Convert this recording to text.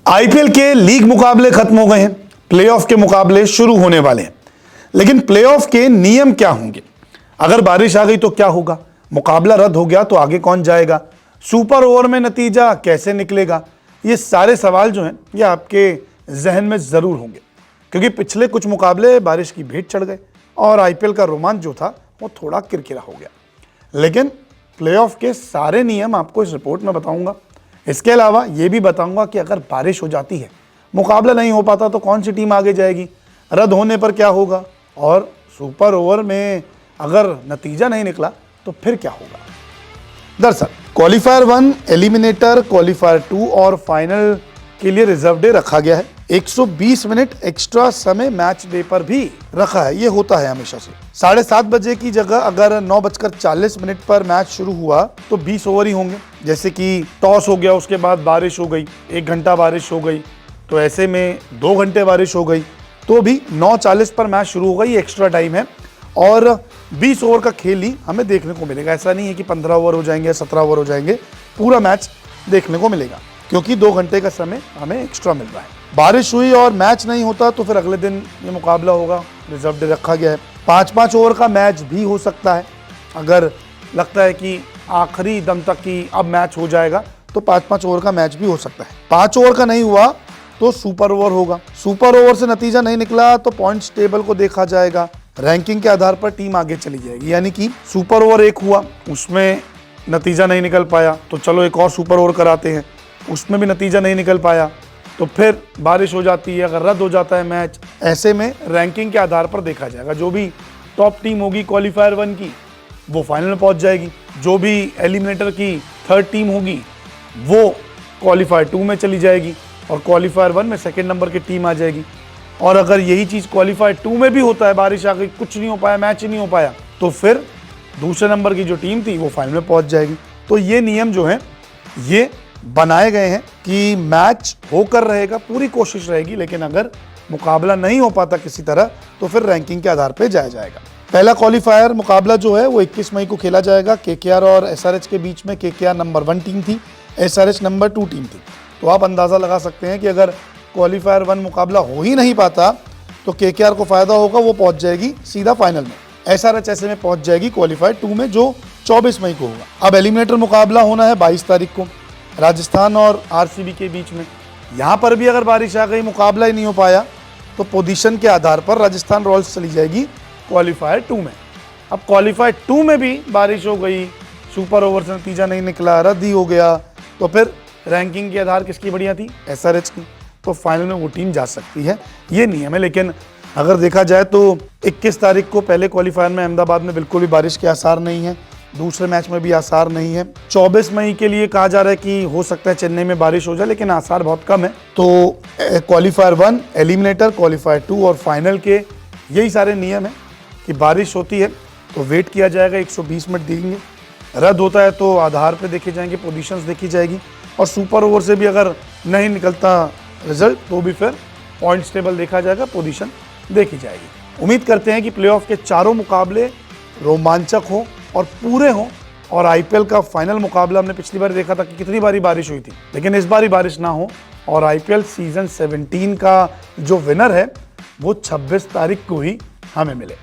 IPL के league मुकाबले खत्म हो गए हैं, प्लेऑफ के मुकाबले शुरू होने वाले हैं। लेकिन प्लेऑफ के नियम क्या होंगे? अगर बारिश आ गई तो क्या होगा? मुकाबला रद्द हो गया तो आगे कौन जाएगा? सुपर ओवर में नतीजा कैसे निकलेगा? ये सारे सवाल जो हैं ये आपके जहन में जरूर होंगे, क्योंकि पिछले कुछ मुकाबले बारिश की भेंट चढ़ गए और आईपीएल का रोमांच जो था वो थोड़ा किरकिरा हो गया। लेकिन प्लेऑफ के सारे नियम आपको इस रिपोर्ट में बताऊंगा। इसके अलावा ये भी बताऊंगा कि अगर बारिश हो जाती है, मुकाबला नहीं हो पाता तो कौन सी टीम आगे जाएगी, रद्द होने पर क्या होगा, और सुपर ओवर में अगर नतीजा नहीं निकला तो फिर क्या होगा। दरअसल क्वालिफायर 1, एलिमिनेटर, क्वालिफायर 2 और फाइनल के लिए रिजर्व डे रखा गया है। 120 मिनट एक्स्ट्रा समय मैच डे पर भी रखा है। ये होता है हमेशा से। 7:30 बजे की जगह अगर 9:40 पर मैच शुरू हुआ तो 20 ओवर ही होंगे। जैसे कि टॉस हो गया, उसके बाद बारिश हो गई, 1 घंटा बारिश हो गई, तो ऐसे में 2 घंटे बारिश हो गई तो भी 9:40 पर मैच शुरू होगा। ये एक्स्ट्रा टाइम है और 20 ओवर का खेल ही हमें देखने को मिलेगा। ऐसा नहीं है कि 15 ओवर हो जाएंगे, 17 ओवर हो जाएंगे, पूरा मैच देखने को मिलेगा, क्योंकि 2 घंटे का समय हमें एक्स्ट्रा मिल रहा है। बारिश हुई और मैच नहीं होता तो फिर अगले दिन ये मुकाबला होगा, रिजर्व डे रखा गया है। 5-5 ओवर का मैच भी हो सकता है। अगर लगता है कि आखिरी दम तक कि अब मैच हो जाएगा तो 5-5 ओवर का मैच भी हो सकता है। 5 ओवर का नहीं हुआ तो सुपर ओवर होगा। सुपर ओवर से नतीजा नहीं निकला तो पॉइंट्स टेबल को देखा जाएगा। रैंकिंग के आधार पर टीम आगे चली जाएगी। यानी कि सुपर ओवर 1 हुआ, उसमें नतीजा नहीं निकल पाया तो चलो एक और सुपर ओवर कराते हैं, उसमें भी नतीजा नहीं निकल पाया तो फिर बारिश हो जाती है, अगर रद्द हो जाता है मैच। ऐसे में रैंकिंग के आधार पर देखा जाएगा। जो भी टॉप टीम होगी क्वालिफायर 1 की वो फाइनल में पहुंच जाएगी, जो भी एलिमिनेटर की 3rd टीम होगी वो क्वालिफायर 2 में चली जाएगी और क्वालिफायर 1 में 2nd नंबर की टीम आ जाएगी। और अगर यही चीज़ क्वालिफायर 2 में भी होता है, बारिश आ गई, कुछ नहीं हो पाया, मैच ही नहीं हो पाया, तो फिर दूसरे नंबर की जो टीम थी वो फाइनल में पहुंच जाएगी। तो ये नियम जो है ये बनाए गए हैं कि मैच होकर रहेगा, पूरी कोशिश रहेगी, लेकिन अगर मुकाबला नहीं हो पाता किसी तरह तो फिर रैंकिंग के आधार पर जाया जाएगा। पहला क्वालिफायर मुकाबला जो है वो 21 मई को खेला जाएगा। केकेआर और एसआरएच के बीच में केकेआर नंबर 1 टीम थी, एसआरएच नंबर 2 टीम थी। तो आप अंदाज़ा लगा सकते हैं कि अगर क्वालिफायर 1 मुकाबला हो ही नहीं पाता तो केकेआर को फायदा होगा, वो पहुंच जाएगी सीधा फाइनल में। एसआरएच ऐसे में पहुंच जाएगी क्वालिफायर 2 में, जो 24 मई को होगा। अब एलिमिनेटर मुकाबला होना है 22 तारीख को, राजस्थान और आरसीबी के बीच में। यहाँ पर भी अगर बारिश आ गई, मुकाबला ही नहीं हो पाया, तो पोजीशन के आधार पर राजस्थान रॉयल्स चली जाएगी क्वालिफायर 2 में। अब क्वालिफायर 2 में भी बारिश हो गई, सुपर ओवर से नतीजा नहीं निकला, रद्द ही हो गया, तो फिर रैंकिंग के आधार किसकी बढ़िया थी? एसआरएच की। तो फाइनल में वो टीम जा सकती है, ये नियम है। लेकिन अगर देखा जाए तो 21 तारीख को पहले क्वालिफायर में अहमदाबाद में बिल्कुल भी बारिश के आसार नहीं है, दूसरे मैच में भी आसार नहीं है। 24 मई के लिए कहा जा रहा है कि हो सकता है चेन्नई में बारिश हो जाए, लेकिन आसार बहुत कम है। तो क्वालिफायर 1, एलिमिनेटर, क्वालिफायर 2 और फाइनल के यही सारे नियम है कि बारिश होती है तो वेट किया जाएगा, 120 मिनट देंगे, रद्द होता है तो आधार पे देखे जाएंगे, पोजीशंस देखी जाएगी, और सुपर ओवर से भी अगर नहीं निकलता रिजल्ट तो भी फिर पॉइंट्स टेबल देखा जाएगा, पोजीशन देखी जाएगी। उम्मीद करते हैं कि प्लेऑफ के चारों मुकाबले रोमांचक हो और पूरे हों, और आईपीएल का फाइनल मुकाबला हमने पिछली बार देखा था कि कितनी बारी बारिश हुई थी, लेकिन इस बार बारिश ना हो और आईपीएल सीजन 17 का जो विनर है वो 26 तारीख को ही हमें मिले।